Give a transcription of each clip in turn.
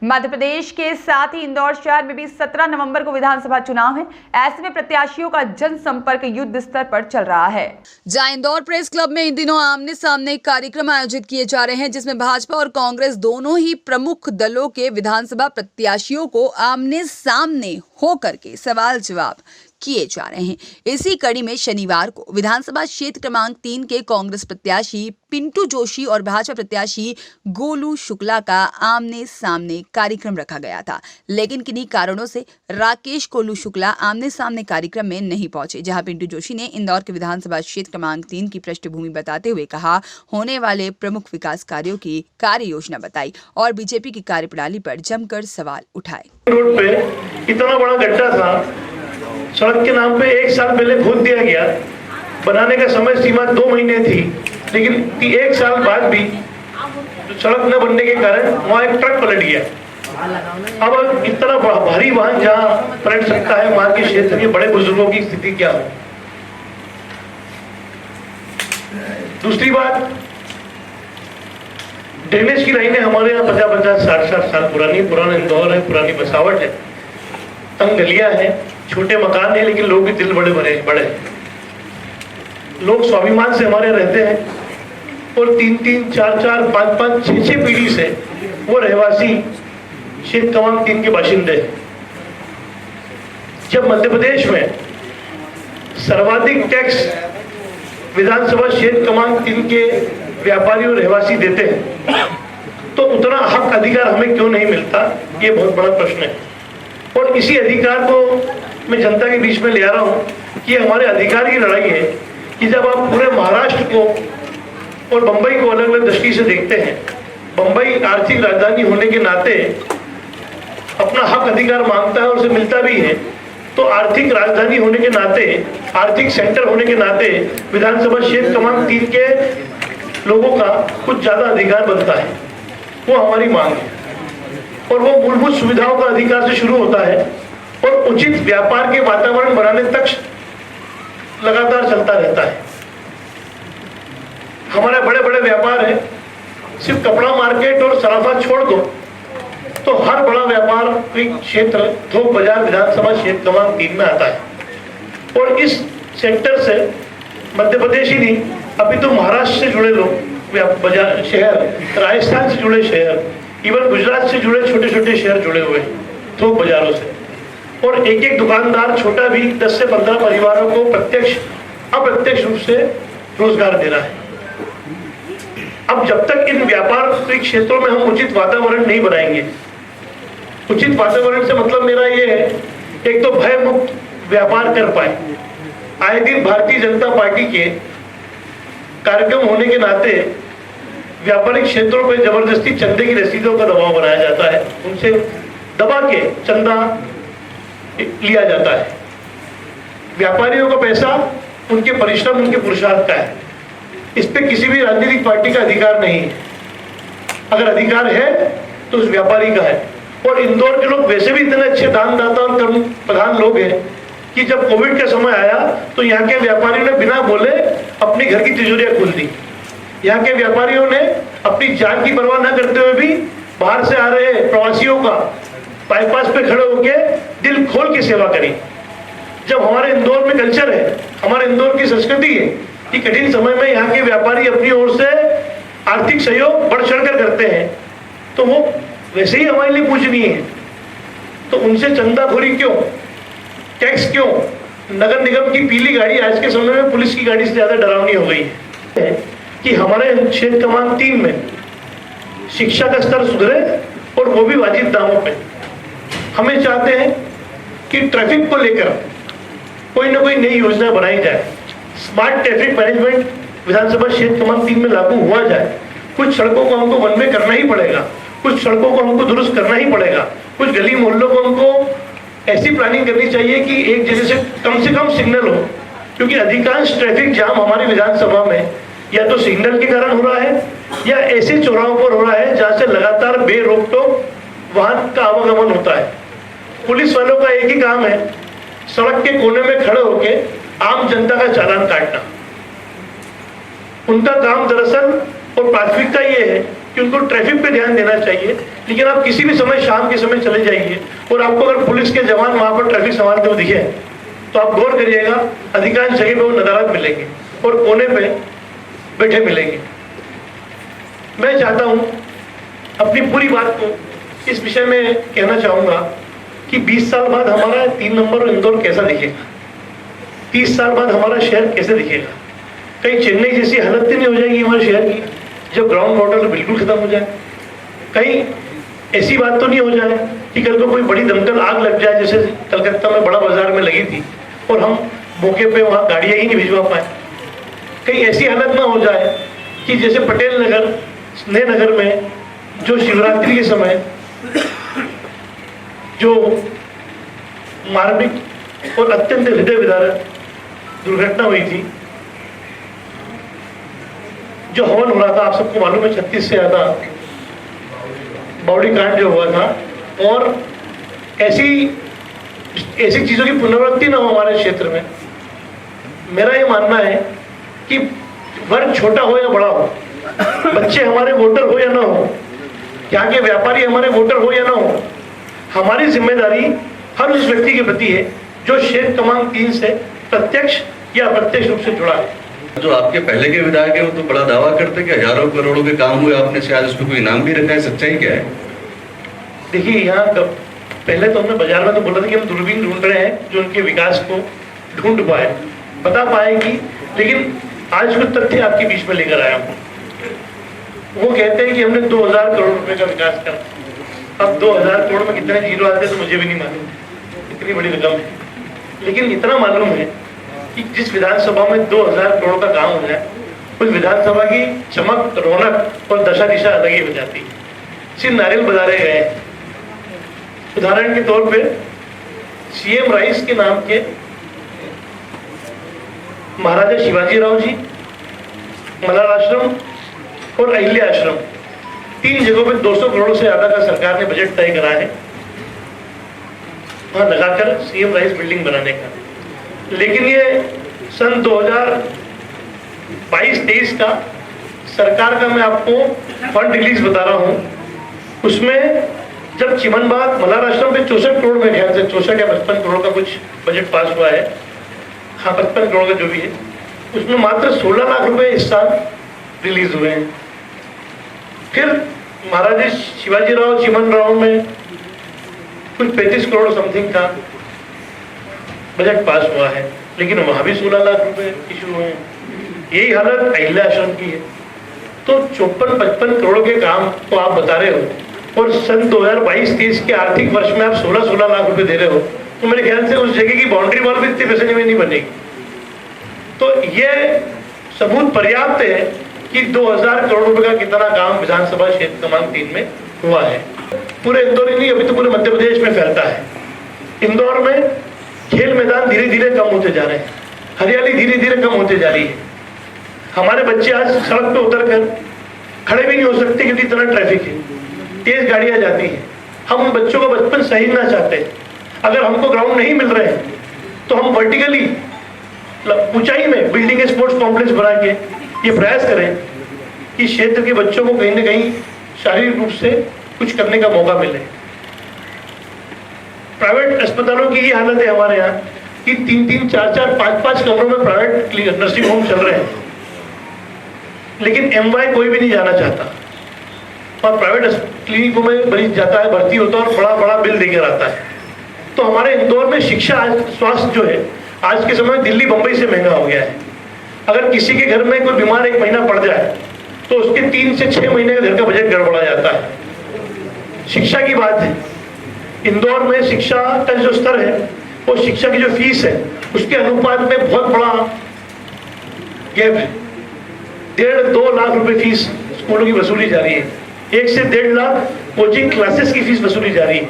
मध्य प्रदेश के साथ ही इंदौर शहर में भी 17 नवंबर को विधानसभा चुनाव है। ऐसे में प्रत्याशियों का जनसंपर्क युद्ध स्तर पर चल रहा है। जहां इंदौर प्रेस क्लब में इन दिनों आमने सामने कार्यक्रम आयोजित किए जा रहे हैं, जिसमें भाजपा और कांग्रेस दोनों ही प्रमुख दलों के विधानसभा प्रत्याशियों को आमने सामने होकर के सवाल जवाब किए जा रहे हैं। इसी कड़ी में शनिवार को विधानसभा क्षेत्र क्रमांक 3 के कांग्रेस प्रत्याशी पिंटू जोशी और भाजपा प्रत्याशी गोलू शुक्ला का आमने सामने कार्यक्रम रखा गया था, लेकिन किन्हीं कारणों से राकेश गोलू शुक्ला आमने सामने कार्यक्रम में नहीं पहुंचे। जहां पिंटू जोशी ने इंदौर के विधानसभा क्षेत्र क्रमांक 3 की पृष्ठभूमि बताते हुए कहा, होने वाले प्रमुख विकास कार्यों की कार्य योजना बताई और बीजेपी की कार्यप्रणाली पर जमकर सवाल उठाए। रोड पे इतना बड़ा गड्ढा था, सड़क के नाम पे 1 साल पहले खोद दिया गया। बनाने का समय सीमा 2 महीने थी, लेकिन 1 साल बाद भी सड़क न बनने के कारण वहाँ एक ट्रक पलट गया। अब इतना भारी वाहन जहाँ पलट सकता है, वहाँ के क्षेत्र के बड़े बुजुर्गों की स्थिति क्या हो। दूसरी बात, ड्रेनेज की लाइनें हमारे यहाँ 50-60 साल पुराना इंदौर है, पुरानी बसावट है, तंग गलियां हैं, छोटे मकान है, लेकिन लोग भी दिल बड़े बड़े लोग स्वाभिमान से हमारे रहते हैं और 3-3, 4-4, 5-5, 6-6 पीढ़ी से वो रहवासी क्षेत्र क्रमांक 3 के बाशिंदे हैं। जब मध्य प्रदेश में सर्वाधिक टैक्स विधानसभा क्षेत्र क्रमांक 3 के व्यापारी और रहवासी देते हैं, तो उतना हक अधिकार हमें क्यों नहीं मिलता, ये बहुत बड़ा प्रश्न है। और इसी अधिकार को मैं जनता के बीच में ले आ रहा हूं कि हमारे अधिकार की लड़ाई है कि जब आप पूरे महाराष्ट्र को और बंबई को अलग अलग दृष्टि से देखते हैं, बंबई आर्थिक राजधानी होने के नाते अपना हक अधिकार मांगता है और उसे मिलता भी है, तो आर्थिक राजधानी होने के नाते, आर्थिक सेंटर होने के नाते विधानसभा क्षेत्र क्रमांक 3 के लोगों का कुछ ज्यादा अधिकार बनता है। वो हमारी मांग है और वो मूलभूत सुविधाओं का अधिकार से शुरू होता है और उचित व्यापार के वातावरण बनाने तक लगातार चलता रहता है। हमारे बड़े बड़े व्यापार है, सिर्फ कपड़ा मार्केट और सराफा छोड़ दो तो हर बड़ा व्यापार क्षेत्र थोक बाजार विधानसभा क्षेत्र क्रमांक 3 में आता है। और इस सेक्टर से मध्य प्रदेश ही नहीं, अभी तो महाराष्ट्र से जुड़े लोग, बाजार शहर, राजस्थान से जुड़े शहर, इवन गुजरात से जुड़े छोटे छोटे शहर जुड़े हुए थोक बाजारों से, और एक एक दुकानदार छोटा भी 10 से 15 परिवारों को प्रत्यक्ष अप्रत्यक्ष रूप से रोजगार दे रहा है। अब जब तक इन व्यापारिक क्षेत्रों में हम उचित वातावरण नहीं बनाएंगे, उचित वातावरण से मतलब मेरा ये है, एक तो भय मुक्त व्यापार कर पाए। आए दिन भारतीय जनता पार्टी के कार्यक्रम होने के नाते व्यापारिक क्षेत्रों पर जबरदस्ती चंदे की रसीदों का दबाव बनाया जाता है, उनसे दबा के चंदा लिया जाता है। व्यापारियों का पैसा उनके परिश्रम, उनके पुरुषार्थ का है, इस पे किसी भी राजनीतिक पार्टी का अधिकार नहीं है। अगर अधिकार है तो उस व्यापारी का है। और इंदौर के लोग वैसे भी इतने अच्छे दानदाता और कर्म प्रधान लोग हैं कि जब कोविड का समय आया तो यहाँ के व्यापारियों ने बिना बोले अपनी घर की तिजोरियां खोल दी। यहाँ के व्यापारियों ने अपनी जान की परवाह न करते हुए भी बाहर से आ रहे प्रवासियों का बाईपास पे खड़े होकर दिल खोल के सेवा करी। जब हमारे इंदौर में कल्चर है, हमारे इंदौर की संस्कृति है कि कठिन समय में यहाँ के व्यापारी अपनी ओर से आर्थिक सहयोग बढ़ चढ़कर करते हैं, तो वो वैसे ही हमारे लिए पूजनीय है। तो उनसे चंदाखोरी क्यों, टैक्स क्यों? नगर निगम की पीली गाड़ी आज के समय में पुलिस की गाड़ी से ज्यादा डरावनी हो गई है कि हमारे क्षेत्र क्रमांक 3 में शिक्षा का स्तर सुधरे और वो भी वाजिब दामों पे। हमें चाहते हैं कि ट्रैफिक को लेकर कोई ना कोई नई योजना बनाई जाए, स्मार्ट ट्रैफिक मैनेजमेंट विधानसभा क्षेत्र क्रमांक 3 में लागू हुआ जाए। कुछ सड़कों को हमको वन वे करना ही पड़ेगा, कुछ सड़कों को हमको दुरुस्त करना ही पड़ेगा, कुछ गली मोहल्लों को हमको ऐसी प्लानिंग करनी चाहिए कि एक जगह से कम सिग्नल हो, क्योंकि अधिकांश ट्रैफिक जाम हमारी विधानसभा में या तो सिग्नल के कारण हो रहा है या ऐसे चौराहों पर हो रहा है जहां से लगातार बेरोक टोक वाहन का आवागमन होता है। पुलिस वालों का एक ही काम है, सड़क के कोने में खड़े होकर आम जनता का चालान काटना। उनका काम दरअसल और प्राथमिकता ये है कि उनको ट्रैफिक पे ध्यान देना चाहिए, लेकिन आप किसी भी समय शाम के समय चले जाइए और आपको अगर पुलिस के जवान वहां पर ट्रैफिक संभालते हुए दिखे तो आप गौर करिएगा, अधिकांश जगह पे वो नदारद मिलेंगे और कोने पे बैठे मिलेंगे। मैं चाहता हूं अपनी पूरी बात को इस विषय में कहना चाहूंगा कि 20 साल बाद हमारा 3 नंबर और इंदौर कैसा दिखेगा, 30 साल बाद हमारा शहर कैसे दिखेगा। कहीं चेन्नई जैसी हालत नहीं हो जाएगी हमारे शहर की, जब ग्राउंड वाटर बिल्कुल खत्म हो जाए। कहीं ऐसी बात तो नहीं हो जाए कि कल को कोई बड़ी दमकल आग लग जाए, जैसे कलकत्ता में बड़ा बाजार में लगी थी और हम मौके पे वहां गाड़ियां ही नहीं भिजवा पाए। कहीं ऐसी हालत ना हो जाए कि जैसे पटेल नगर, स्नेह नगर में जो शिवरात्रि के समय जो मार्मिक और अत्यंत हृदय विदारक दुर्घटना हुई थी, जो हवन हो रहा था, आप सबको मालूम है 36 से ज्यादा बावड़ी कांड जो हुआ था, और ऐसी चीजों की पुनरावृत्ति ना हो हमारे क्षेत्र में। मेरा ये मानना है कि वर्ग छोटा हो या बड़ा हो, बच्चे हमारे वोटर हो या ना हो, यहाँ के व्यापारी हमारे वोटर हो या ना हो, हमारी जिम्मेदारी हर उस व्यक्ति के प्रति है जो क्षेत्र क्रमांक 3 से प्रत्यक्ष या अप्रत्यक्ष रूप से जुड़ा है। जो आपके पहले के विधायक है वो तो बड़ा दावा करते कि हजारों करोड़ों के काम हुए आपने, शायद उसमें कोई इनाम भी रखा है, सच्चाई क्या है? देखिए, यहाँ पहले तो हमने बाजार में तो बोला था कि हम दूरबीन ढूंढ रहे हैं जो उनके विकास को ढूंढ पाए, बता पाएगी, लेकिन आज कुछ तथ्य आपके बीच में लेकर आया हूँ। वो कहते हैं कि हमने 2000 करोड़ रुपए का विकास करा। अब 2000 करोड़ में कितने जीरो आते तो मुझे भी नहीं मालूम, इतनी बड़ी रकम है, लेकिन इतना मालूम है कि जिस विधानसभा में 2000 करोड़ का काम हो जाए, उस विधानसभा की चमक, रौनक और दशा दिशा अलग ही हो जाती है। सिर्फ नारियल बजारे गए। उदाहरण के तौर पे सीएम राइस के नाम के महाराजा शिवाजी राव जी, मलार आश्रम और अहिल्या आश्रम, 3 जगहों पे 200 करोड़ से ज्यादा का सरकार ने बजट तय करा है वहां लगाकर सीएम राइस बिल्डिंग बनाने का। लेकिन ये सन 2022-23 का सरकार का मैं आपको फंड रिलीज बता रहा हूं। उसमें जब चिमनबाग मलार आश्रम पे 64 करोड़ में, ख्याल से 64 या 55 करोड़ का कुछ बजट पास हुआ है, हाँ 55 करोड़ का जो भी है, उसमें मात्र 16 लाख रुपए इस साल रिलीज हुए हैं। फिर महाराजा शिवाजी राव चिमन राव में कुछ 35 करोड़ समथिंग का बजट पास हुआ है, लेकिन वहां भी 16 लाख रुपए इशू हुए हैं। यही हालत अहिल्या आश्रम की है। तो 54-55 करोड़ के काम तो आप बता रहे हो, और सन 2022-23 के आर्थिक वर्ष में आप 16-16 लाख रुपए दे रहे हो, तो मेरे ख्याल से उस जगह की बाउंड्री वॉल भी इतने पैसे में नहीं बनेगी। तो ये सबूत पर्याप्त है कि 2000 करोड़ रुपए का कितना काम विधानसभा क्षेत्र क्रमांक 3 में हुआ है। पूरे इंदौर ही नहीं, अभी तो पूरे मध्य प्रदेश में फैलता है। इंदौर में खेल मैदान धीरे धीरे कम होते जा रहे हैं, हरियाली धीरे धीरे कम होते जा रही है। हमारे बच्चे आज सड़क पे उतर कर खड़े भी नहीं हो सकते क्योंकि इतना ट्रैफिक है, तेज गाड़ियां जाती हैं। हम उन बच्चों का बचपन सहीना चाहते हैं। अगर हमको ग्राउंड नहीं मिल रहे हैं तो हम वर्टिकली ऊंचाई में बिल्डिंग स्पोर्ट्स कॉम्प्लेक्स बना के ये प्रयास करें कि क्षेत्र के बच्चों को कहीं ना कहीं शारीरिक रूप से कुछ करने का मौका मिले। प्राइवेट अस्पतालों की ये हालत है हमारे यहाँ कि 3-3, 4-4, 5-5 कमरों में प्राइवेट नर्सिंग होम चल रहे हैं, लेकिन एमवाई कोई भी नहीं जाना चाहता और प्राइवेट क्लिनिकों में मरीज जाता है, भर्ती होता है और बड़ा बड़ा बिल देकर आता है। तो हमारे इंदौर में शिक्षा स्वास्थ्य जो है आज के समय दिल्ली बंबई से महंगा हो गया है। अगर किसी के घर में कोई बीमार 1 महीना पड़ जाए तो उसके 3 से 6 महीने का घर का बजट गड़बड़ा जाता है। शिक्षा की बात है, इंदौर में शिक्षा का जो स्तर है वो शिक्षा की जो फीस है उसके अनुपात में बहुत बड़ा गैप है। 1.5-2 लाख रुपए फीस स्कूलों की वसूली जा रही है, 1 से 1.5 लाख कोचिंग क्लासेस की फीस वसूली जा रही है।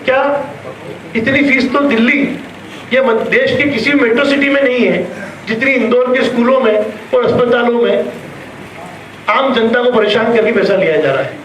क्या इतनी फीस तो दिल्ली या देश के किसी भी मेट्रो सिटी में नहीं है जितनी इंदौर के स्कूलों में और अस्पतालों में आम जनता को परेशान करके पैसा लिया जा रहा है।